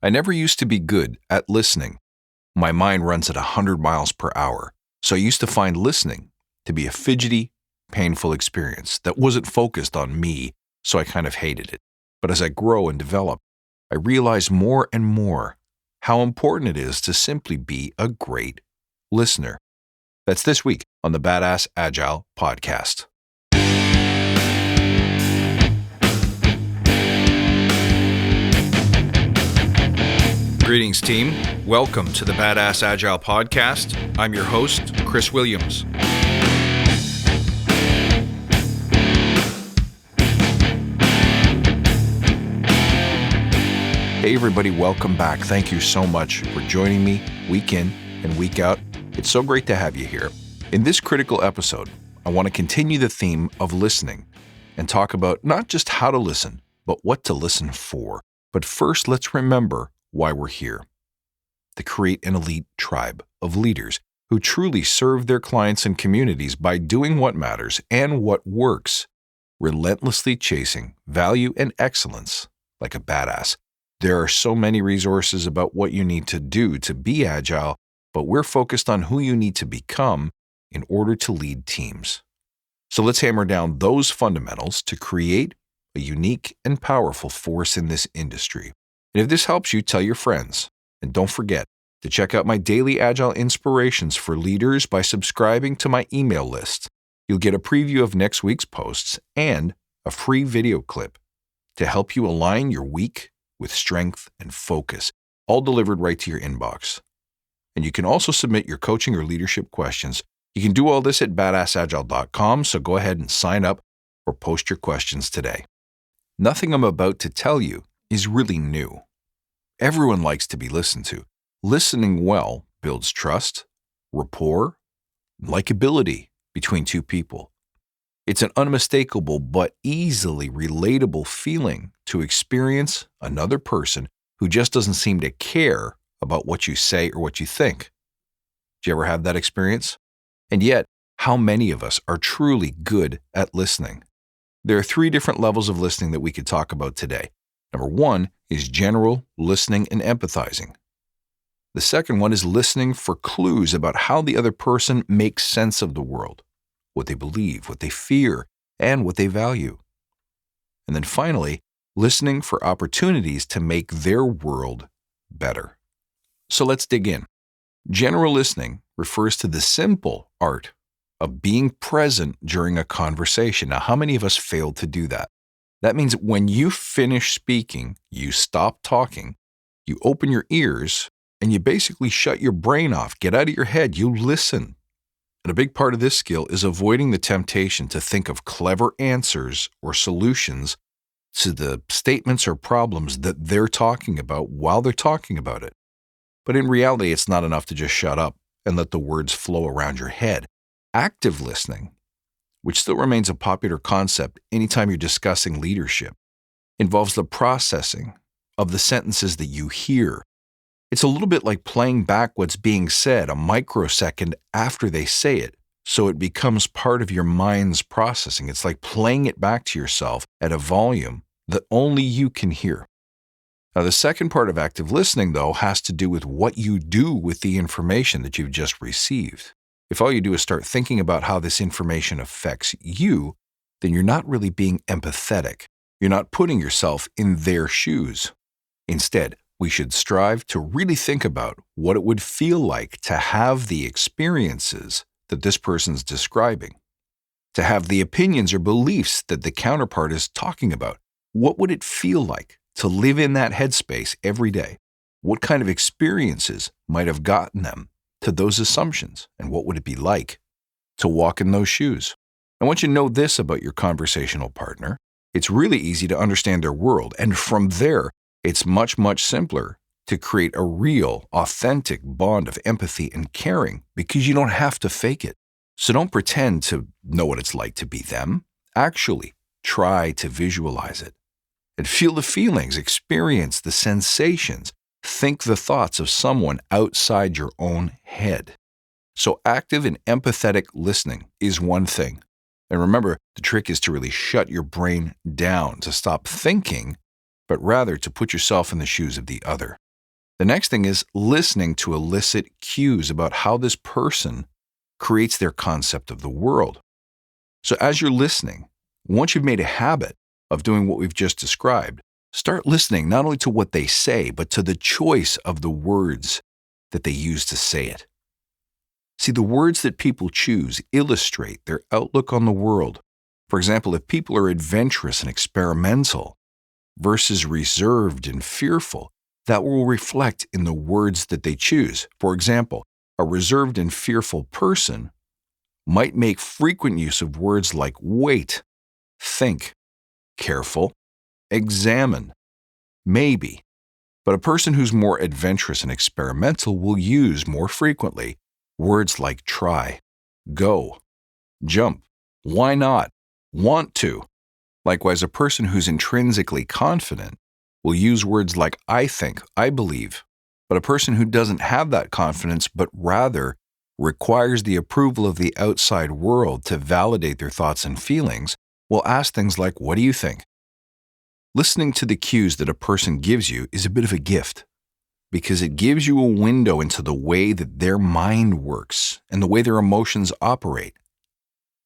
I never used to be good at listening. My mind runs at 100 miles per hour, so I used to find listening to be a fidgety, painful experience that wasn't focused on me, so I kind of hated it. But as I grow and develop, I realize more and more how important it is to simply be a great listener. That's this week on the Badass Agile Podcast. Greetings, team. Welcome to the Badass Agile Podcast. I'm your host, Chris Williams. Hey, everybody. Welcome back. Thank you so much for joining me week in and week out. It's so great to have you here. In this critical episode, I want to continue the theme of listening and talk about not just how to listen, but what to listen for. But first, let's remember why we're here: to create an elite tribe of leaders who truly serve their clients and communities by doing what matters and what works, relentlessly chasing value and excellence like a badass. There are so many resources about what you need to do to be agile, but we're focused on who you need to become in order to lead teams. So let's hammer down those fundamentals to create a unique and powerful force in this industry. And if this helps you, tell your friends. And don't forget to check out my daily Agile inspirations for leaders by subscribing to my email list. You'll get a preview of next week's posts and a free video clip to help you align your week with strength and focus, all delivered right to your inbox. And you can also submit your coaching or leadership questions. You can do all this at badassagile.com, so go ahead and sign up or post your questions today. Nothing I'm about to tell you is really new. Everyone likes to be listened to. Listening well builds trust, rapport, likability between two people. It's an unmistakable but easily relatable feeling to experience another person who just doesn't seem to care about what you say or what you think. Do you ever have that experience? And yet, how many of us are truly good at listening? There are 3 different levels of listening that we could talk about today. Number 1 is general listening and empathizing. The second one is listening for clues about how the other person makes sense of the world, what they believe, what they fear, and what they value. And then finally, listening for opportunities to make their world better. So let's dig in. General listening refers to the simple art of being present during a conversation. Now, how many of us fail to do that? That means when you finish speaking, you stop talking, you open your ears, and you basically shut your brain off. Get out of your head. You listen. And a big part of this skill is avoiding the temptation to think of clever answers or solutions to the statements or problems that they're talking about while they're talking about it. But in reality, it's not enough to just shut up and let the words flow around your head. Active listening, which still remains a popular concept anytime you're discussing leadership, involves the processing of the sentences that you hear. It's a little bit like playing back what's being said a microsecond after they say it, so it becomes part of your mind's processing. It's like playing it back to yourself at a volume that only you can hear. Now, the second part of active listening, though, has to do with what you do with the information that you've just received. If all you do is start thinking about how this information affects you, then you're not really being empathetic. You're not putting yourself in their shoes. Instead, we should strive to really think about what it would feel like to have the experiences that this person's describing, to have the opinions or beliefs that the counterpart is talking about. What would it feel like to live in that headspace every day? What kind of experiences might have gotten them to those assumptions, and what would it be like to walk in those shoes? And once you know this about your conversational partner, it's really easy to understand their world, and from there, it's much, much simpler to create a real, authentic bond of empathy and caring because you don't have to fake it. So don't pretend to know what it's like to be them. Actually, try to visualize it and feel the feelings, experience the sensations, think the thoughts of someone outside your own head. So active and empathetic listening is one thing. And remember, the trick is to really shut your brain down, to stop thinking, but rather to put yourself in the shoes of the other. The next thing is listening to elicit cues about how this person creates their concept of the world. So as you're listening, once you've made a habit of doing what we've just described, start listening not only to what they say, but to the choice of the words that they use to say it. See, the words that people choose illustrate their outlook on the world. For example, if people are adventurous and experimental versus reserved and fearful, that will reflect in the words that they choose. For example, a reserved and fearful person might make frequent use of words like wait, think, careful, examine, maybe. But a person who's more adventurous and experimental will use more frequently words like try, go, jump, why not, want to. Likewise, a person who's intrinsically confident will use words like I think, I believe. But a person who doesn't have that confidence, but rather requires the approval of the outside world to validate their thoughts and feelings, will ask things like, what do you think? Listening to the cues that a person gives you is a bit of a gift because it gives you a window into the way that their mind works and the way their emotions operate.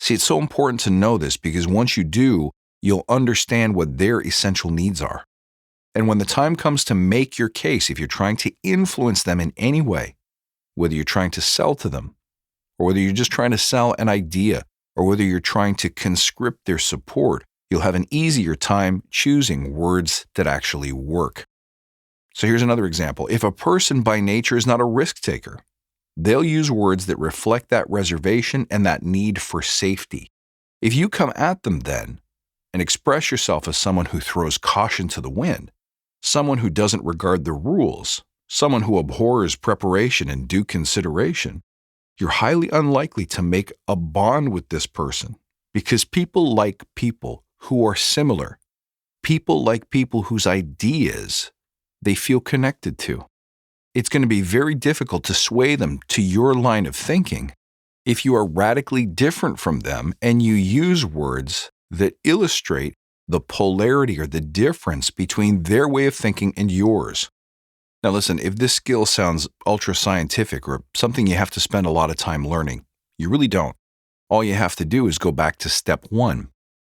See, it's so important to know this because once you do, you'll understand what their essential needs are. And when the time comes to make your case, if you're trying to influence them in any way, whether you're trying to sell to them, or whether you're just trying to sell an idea, or whether you're trying to conscript their support, you'll have an easier time choosing words that actually work. So here's another example. If a person by nature is not a risk taker, they'll use words that reflect that reservation and that need for safety. If you come at them then and express yourself as someone who throws caution to the wind, someone who doesn't regard the rules, someone who abhors preparation and due consideration, you're highly unlikely to make a bond with this person because people like people who are similar. People like people whose ideas they feel connected to. It's going to be very difficult to sway them to your line of thinking if you are radically different from them and you use words that illustrate the polarity or the difference between their way of thinking and yours. Now listen, if this skill sounds ultra scientific or something you have to spend a lot of time learning, you really don't. All you have to do is go back to step 1.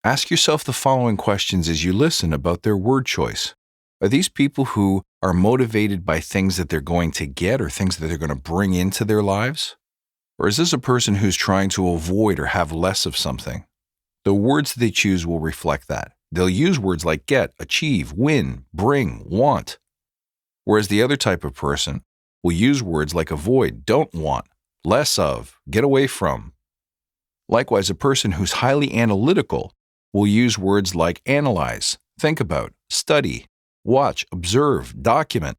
Ask yourself the following questions as you listen about their word choice. Are these people who are motivated by things that they're going to get or things that they're going to bring into their lives? Or is this a person who's trying to avoid or have less of something? The words that they choose will reflect that. They'll use words like get, achieve, win, bring, want. Whereas the other type of person will use words like avoid, don't want, less of, get away from. Likewise, a person who's highly analytical will use words like analyze, think about, study, watch, observe, document.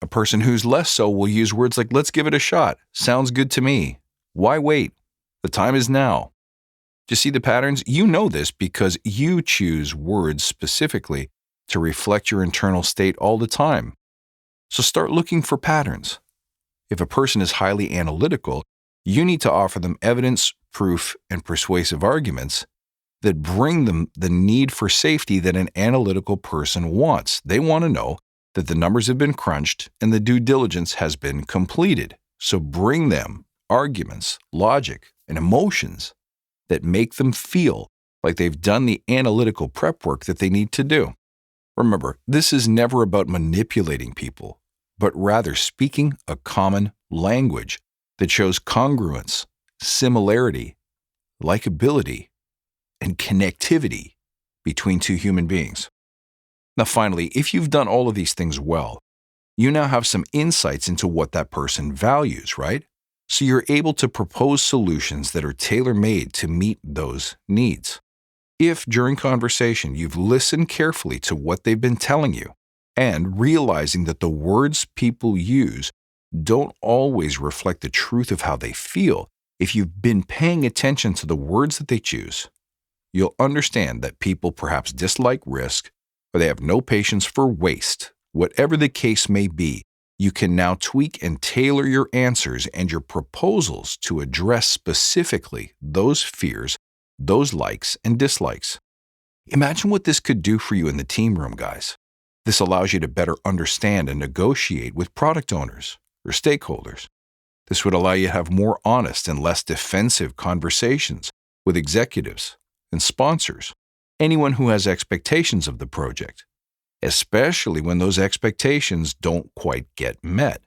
A person who's less so will use words like let's give it a shot, sounds good to me, why wait, the time is now. Do you see the patterns? You know this because you choose words specifically to reflect your internal state all the time. So start looking for patterns. If a person is highly analytical, you need to offer them evidence, proof, and persuasive arguments that bring them the need for safety that an analytical person wants. They want to know that the numbers have been crunched and the due diligence has been completed. So bring them arguments, logic, and emotions that make them feel like they've done the analytical prep work that they need to do. Remember, this is never about manipulating people, but rather speaking a common language that shows congruence, similarity, likability, and connectivity between two human beings. Now, finally, if you've done all of these things well, you now have some insights into what that person values, right? So you're able to propose solutions that are tailor-made to meet those needs. If during conversation you've listened carefully to what they've been telling you and realizing that the words people use don't always reflect the truth of how they feel, if you've been paying attention to the words that they choose, you'll understand that people perhaps dislike risk or they have no patience for waste. Whatever the case may be, you can now tweak and tailor your answers and your proposals to address specifically those fears, those likes and dislikes. Imagine what this could do for you in the team room, guys. This allows you to better understand and negotiate with product owners or stakeholders. This would allow you to have more honest and less defensive conversations with executives and sponsors, anyone who has expectations of the project, especially when those expectations don't quite get met.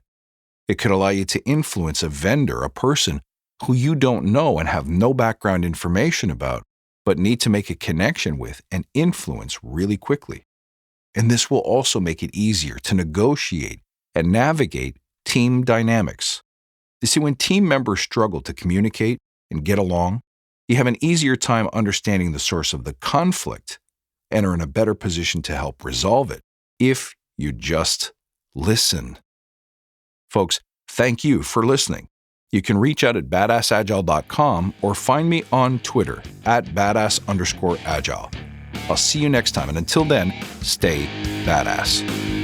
It could allow you to influence a vendor, a person who you don't know and have no background information about, but need to make a connection with and influence really quickly. And this will also make it easier to negotiate and navigate team dynamics. You see, when team members struggle to communicate and get along, you have an easier time understanding the source of the conflict and are in a better position to help resolve it if you just listen. Folks, thank you for listening. You can reach out at badassagile.com or find me on Twitter at @badass_agile. I'll see you next time, and until then, stay badass.